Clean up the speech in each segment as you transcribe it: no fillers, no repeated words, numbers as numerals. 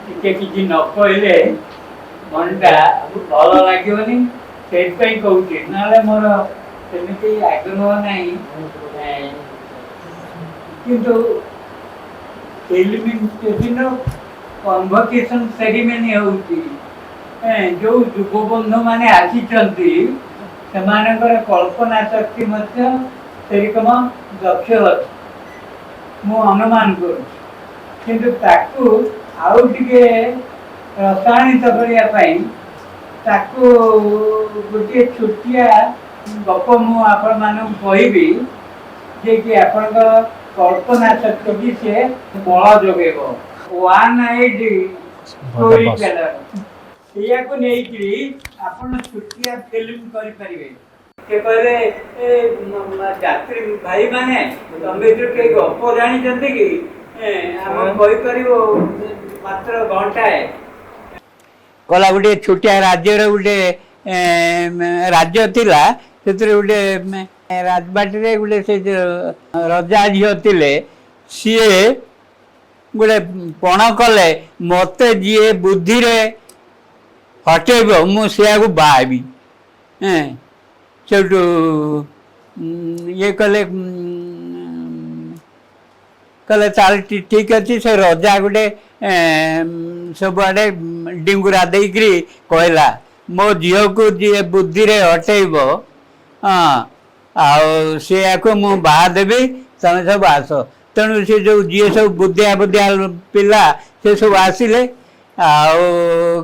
ଟିକେ କିଛି ନ କହିଲେ ମନଟା ଭଲ ଲାଗିବନି, ସେଇଥିପାଇଁ କହୁଛି। ନହେଲେ ମୋର ସେମିତି ଆଗ୍ରହ ନାହିଁ। କିନ୍ତୁ ସେଦିନ କନଭୋକେସନ ସେରିମନି ହେଉଛି, ଯୋଉ ଯୁବବନ୍ଧୁ ମାନେ ଆସିଛନ୍ତି ସେମାନଙ୍କର କଳ୍ପନା ଶକ୍ତି ମଧ୍ୟ ସେରକମ ଦକ୍ଷ ଅଛି, ମୁଁ ଅନୁମାନ କରୁଛି। କିନ୍ତୁ ତାକୁ ଆଉ ଟିକେ ରସାୟନିତ କରିବା ପାଇଁ ତାକୁ ଗୋଟିଏ ଛୋଟିଆ ଗପ ମୁଁ ଆପଣମାନଙ୍କୁ କହିବି, ଯିଏକି ଆପଣଙ୍କର କଳ୍ପନା ଶକ୍ତିକି ସେ ବଳ ଯୋଗେଇବ। ୱାନ୍ ଆଇଡ୍ ଷ୍ଟୋରି ଟେଲର, ସେଇଆକୁ ନେଇକି ଆପଣ ଛୋଟିଆ ଫିଲ୍ମ କରିପାରିବେ। ସେ କହିଲେ, ଯାତ୍ରୀ ଭାଇ ମାନେ ତମେ ଯୋଉ କେହି ଗପ ଜାଣିଛନ୍ତି କି? ଆମେ କହିପାରିବ ମାତ୍ର ଘଣ୍ଟାଏ। କହିଲା ଗୋଟେ ଛୋଟିଆ ରାଜ୍ୟର ଗୋଟେ ରାଜ୍ୟ ଥିଲା, ସେଥିରେ ଗୋଟେ ରାଜବାଟୀରେ ଗୋଟେ ସେ ରଜା ଝିଅ ଥିଲେ। ସିଏ ଗୋଟେ ପଣ କଲେ, ମତେ ଯିଏ ବୁଦ୍ଧିରେ ହଟେଇବ ମୁଁ ସେଆକୁ ବାହାବି। ସେଠୁ ଇଏ କଲେ, କହିଲେ ତାହେଲେ ଠିକ୍ ଅଛି। ସେ ରଜା ଗୋଟେ ସବୁଆଡ଼େ ଡିଙ୍ଗୁରା ଦେଇକରି କହିଲା, ମୋ ଝିଅକୁ ଯିଏ ବୁଦ୍ଧିରେ ହଟେଇବ, ଆଉ ସେଆକୁ ମୁଁ ବାହା ଦେବି, ତମେ ସବୁ ଆସ। ତେଣୁ ସେ ଯେଉଁ ଯିଏ ସବୁ ବୁଦ୍ଧିଆ ପିଲା ସେ ସବୁ ଆସିଲେ। ଆଉ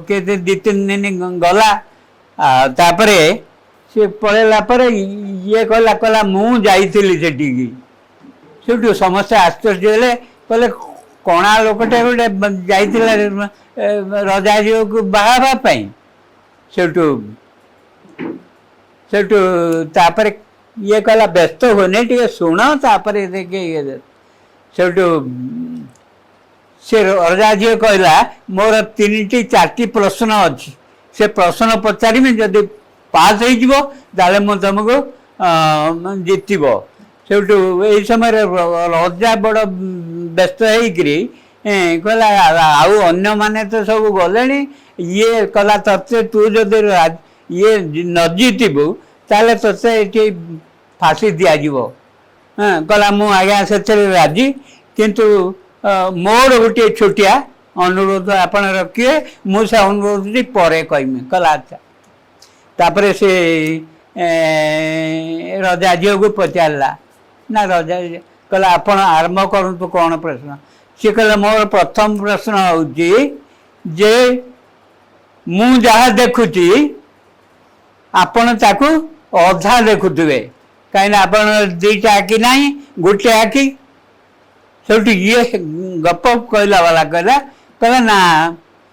କେତେ 2-3 ଦିନ ଗଲା, ଆଉ ତାପରେ ସେ ପଳେଇଲା ପରେ ଇଏ କହିଲା ମୁଁ ଯାଇଥିଲି ସେଠିକି। ସେଠୁ ସମସ୍ତେ ଆଶ୍ଚର୍ଯ୍ୟ ହେଲେ, କହିଲେ କଣା ଲୋକଟେ ଗୋଟେ ଯାଇଥିଲା ରଜା ଝିଅକୁ ବାହା ହେବା ପାଇଁ। ସେଠୁ ତାପରେ ଇଏ କହିଲା, ବ୍ୟସ୍ତ ହୁଏନି, ଟିକେ ଶୁଣ, ତାପରେ ଦେଖି ଇଏ। ସେଠୁ ସେ ରଜା ଝିଅ କହିଲା, ମୋର 3-4ଟି ପ୍ରଶ୍ନ ଅଛି, ସେ ପ୍ରଶ୍ନ ପଚାରିବି, ଯଦି ପାସ୍ ହେଇଯିବ ତାହେଲେ ମୁଁ ତମକୁ ଜିତିବ। ସେଠୁ ଏଇ ସମୟରେ ରଜା ବଡ଼ ବ୍ୟସ୍ତ ହେଇକିରି କହିଲା, ଆଉ ଅନ୍ୟମାନେ ତ ସବୁ ଗଲେଣି, ଇଏ କହିଲା ତତେ ତୁ ଯଦି ଇଏ ନ ଜିତିବୁ ତାହେଲେ ତତେ ଏଠି ଫାଶୀ ଦିଆଯିବ। କହିଲା, ମୁଁ ଆଜ୍ଞା ସେଥିରେ ରାଜି, କିନ୍ତୁ ମୋର ଗୋଟିଏ ଛୋଟିଆ ଅନୁରୋଧ ଆପଣ ରଖିବେ, ମୁଁ ସେ ଅନୁରୋଧଟି ପରେ କହିବି। କହିଲା ଆଚ୍ଛା। ତାପରେ ସେ ରଜା ଝିଅକୁ ପଚାରିଲା, ନା ରଜା କହିଲା ଆପଣ ଆରମ୍ଭ କରନ୍ତୁ କ'ଣ ପ୍ରଶ୍ନ। ସିଏ କହିଲେ, ମୋର ପ୍ରଥମ ପ୍ରଶ୍ନ ହେଉଛି ଯେ ମୁଁ ଯାହା ଦେଖୁଛି ଆପଣ ତାକୁ ଅଧା ଦେଖୁଥିବେ, କାହିଁକିନା ଆପଣ 2ଟା ଆଖି ନାହିଁ, ଗୋଟେ ଆଖି। ସେଠୁ ଇଏ ଗପ କହିଲା ବାଲା କହିଲା ନା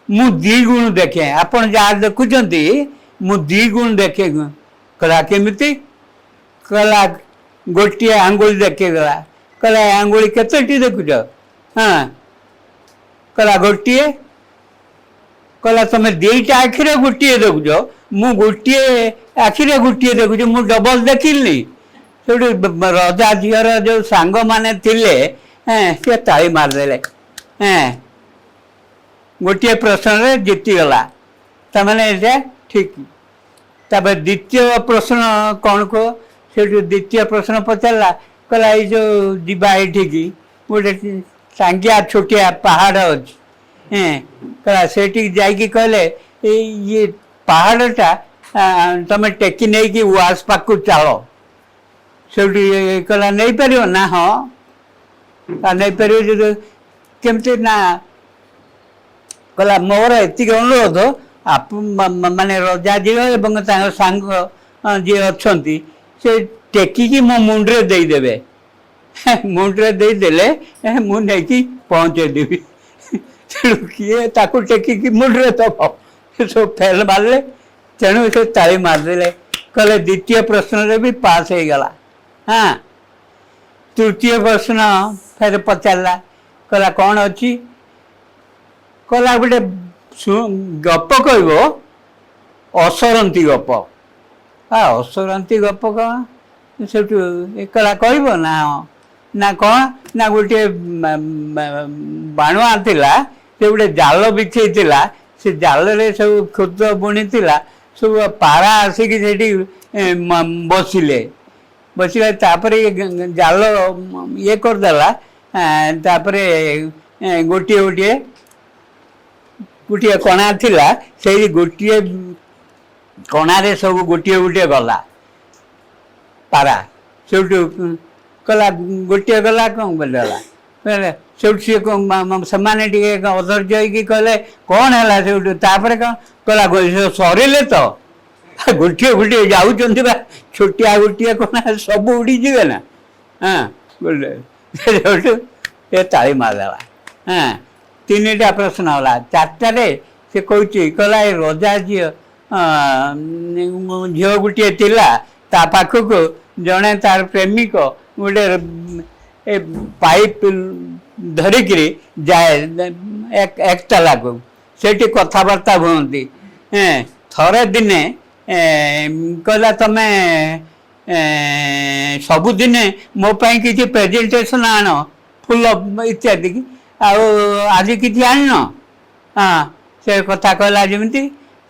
ମୁଁ 2 ଗୁଣ ଦେଖେ, ଆପଣ ଯାହା ଦେଖୁଛନ୍ତି ମୁଁ 2 ଗୁଣ ଦେଖେ। କହିଲା କେମିତି? କହିଲା ଗୋଟିଏ ଆଙ୍ଗୁଳି ଦେଖେଇଦେଲା। କହିଲା ଆଙ୍ଗୁଳି କେତେଟି ଦେଖୁଛ? କହିଲା ଗୋଟିଏ। କହିଲା ତମେ 2ଟା ଆଖିରେ ଗୋଟିଏ ଦେଖୁଛ, ମୁଁ ଗୋଟିଏ ଆଖିରେ ଗୋଟିଏ ଦେଖୁଛି, ମୁଁ ଡବଲ ଦେଖିଲି। ସେଠୁ ରଜା ଝିଅର ଯୋଉ ସାଙ୍ଗମାନେ ଥିଲେ ସେ ତାଳି ମାରିଦେଲେ। ଗୋଟିଏ ପ୍ରଶ୍ନରେ ଜିତିଗଲା, ତାମାନେ ଏଇଟା ଠିକ୍। ତାପରେ ଦ୍ୱିତୀୟ ପ୍ରଶ୍ନ କ'ଣ କୁହ? ସେଠୁ ଦ୍ୱିତୀୟ ପ୍ରଶ୍ନ ପଚାରିଲା, କହିଲା ଏଇ ଯୋଉ ଯିବା ଏଇଠିକି ଗୋଟେ ଟାଙ୍ଗିଆ ଛୋଟିଆ ପାହାଡ଼ ଅଛି, କହିଲା ସେଇଠିକି ଯାଇକି କହିଲେ ଏଇ ଇଏ ପାହାଡ଼ଟା ତମେ ଟେକି ନେଇକି ୱାସ୍ ପାଖକୁ ଚାଳ। ସେଠି କହିଲା ନେଇପାରିବ ନା? ହଁ ନେଇପାରିବ। ଯଦି କେମିତି? ନା କହିଲା ମୋର ଏତିକି ଅନୁରୋଧ, ମାନେ ରଜା ଝିଅ ଏବଂ ତାଙ୍କ ସାଙ୍ଗ ଯିଏ ଅଛନ୍ତି ସେ ଟେକିକି ମୋ ମୁଣ୍ଡରେ ଦେଇଦେବେ। ମୁଣ୍ଡରେ ଦେଇଦେଲେ ମୁଁ ନେଇକି ପହଞ୍ଚେଇଦେବି। ତେଣୁ କିଏ ତାକୁ ଟେକିକି ମୁଣ୍ଡରେ ଦବ? ସେ ସବୁ ଫେଲ ମାରିଲେ, ତେଣୁ ସେ ତାଳି ମାରିଦେଲେ। କହିଲେ ଦ୍ୱିତୀୟ ପ୍ରଶ୍ନରେ ବି ପାସ୍ ହେଇଗଲା। ତୃତୀୟ ପ୍ରଶ୍ନ ଫେର ପଚାରିଲା, କହିଲା କ'ଣ ଅଛି? କହିଲା ଗୋଟେ ଗପ କହିବ, ଅସରନ୍ତି ଗପ। ଅସରନ୍ତି ଗପ କ'ଣ? ସେଠୁ କହିଲା କହିବ ନା? ନା କ'ଣ? ନା ଗୋଟିଏ ବାଣୁଆ ଥିଲା, से गोटे जाल बिछेला से जाल सब खुद बुणी सब पारा आसिक बसिले बसला जाल ये करदेला गोटे गोटे गोटे कणा थिला से गोटे कणारे सब गोटे गोटे गला पारा से कला गोटे गला कौन बोलला से अधर्य कहले कौन है कौन कला सरिले तो गोटे गोटे जाऊँ छोटिया गोटे कौन सब उड़ी जीवे ना हाँ बोले ताली मारदेला हाँ 3टा प्रश्न होला 4टारे से कौची कहला रजा झी झील गोटे ता पाखक जड़े तार प्रेमिक गोटे पाइप धरिक जाए एक ताला को सेठी कथबार्ता हुंती थरे दिने कहला तमे सबुदिन मो पाई किसी प्रेजेंटेशन आण फुल इत्यादि आज किसी आन हाँ से कथा कहला जमी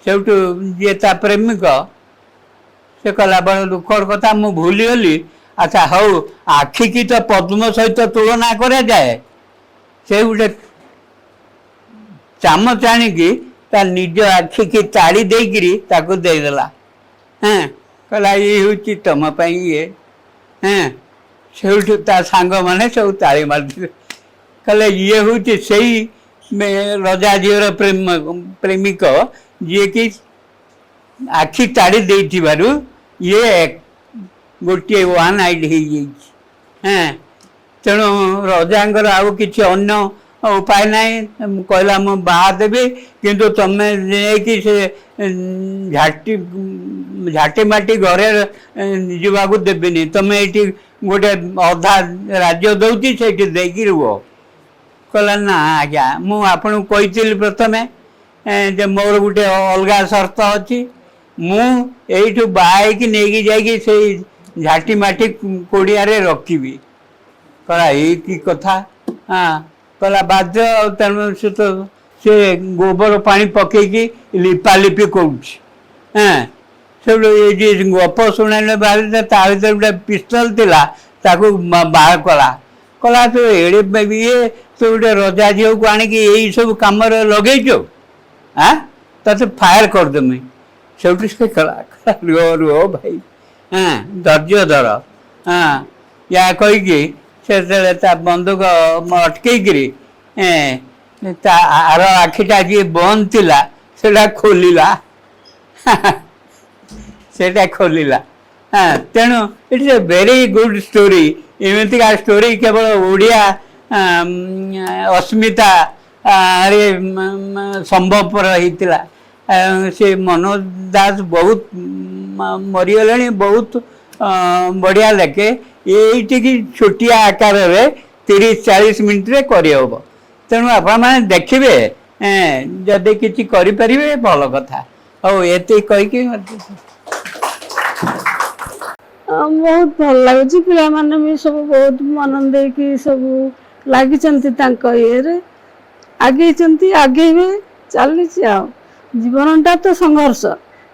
से जी ता प्रेमिक से कहला बड़ दुखर कथा मु भूलीगली अच्छा हौ आखि की तो पद्म सहित तुलना करा जाए से गोटे चामच आणिकी ता निज आखि की ताड़ी देकरी ताको देदेला हाँ कहला ये हूँ तुम ये हाँ से ता सांग मैंने सब ताड़ी मारते कहले ये हूँ से रजा झीर प्रेमिक जी कि आखि ताड़ी दे ये गोटे वन आइड हाँ तेणु रजांर आउ कि अन्न उपाय ना कहला मु बाहा देवी किंतु तुम्हें नहीं से झाटी झाटी माटी घरे जावाक देविनी तुम्हें ये गोटे अधा राज्य दौची से रुह कहला ना आज्ञा मुझे कही प्रथमे जे मोर गोटे अलग शर्त अच्छी मुझू बाहर नहीं जाकि से झाटी माटी कोड़िया रखी कहला ये कि कथा हाँ कहला बाध्य तेणु से तो से गोबर पानी पकईकी लिपालिपि करुँच हाँ सब ये गप शुणाइले बाहर ता भर गोटे पिस्तल थिला ताकू बाहर कला कला तो एड़े ये तो गोटे रजा झील को आणिकी यही सब कम लगेचो हाँ ते फायर करदेमी से कला रुह भाई हाँ धैर्य धर हाँ या कहीकि से बंदूक अटकईकरी आर आखिटा जी बंद थिला सेटा खोलिला सेटा खोलिला हाँ तेणु it is a very good story एमतीका स्टोरी केवल ओडिया अस्मिता रे संभवपर होता से मनोज दास बहुत मरीगले बहुत बढ़िया लेखे ये छोटिया आकार में 30-40 मिनट रे करहब तेणु आपण मैंने देखिए जदि किसी करें भल कथा हो ये कहीकि बहुत भल लगुच पिला माने भी सब बहुत मन देकी सब लगी ये आगे आगे चली जीवनटा तो संघर्ष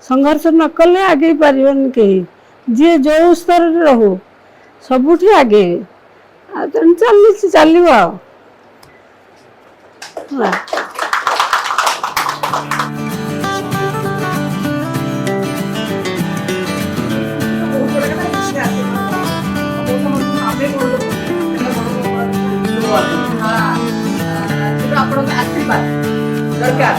संघर्ष न कले आगे पारन कहीं जी जो स्तर रहू सबुठी आगे चली चलो दरकार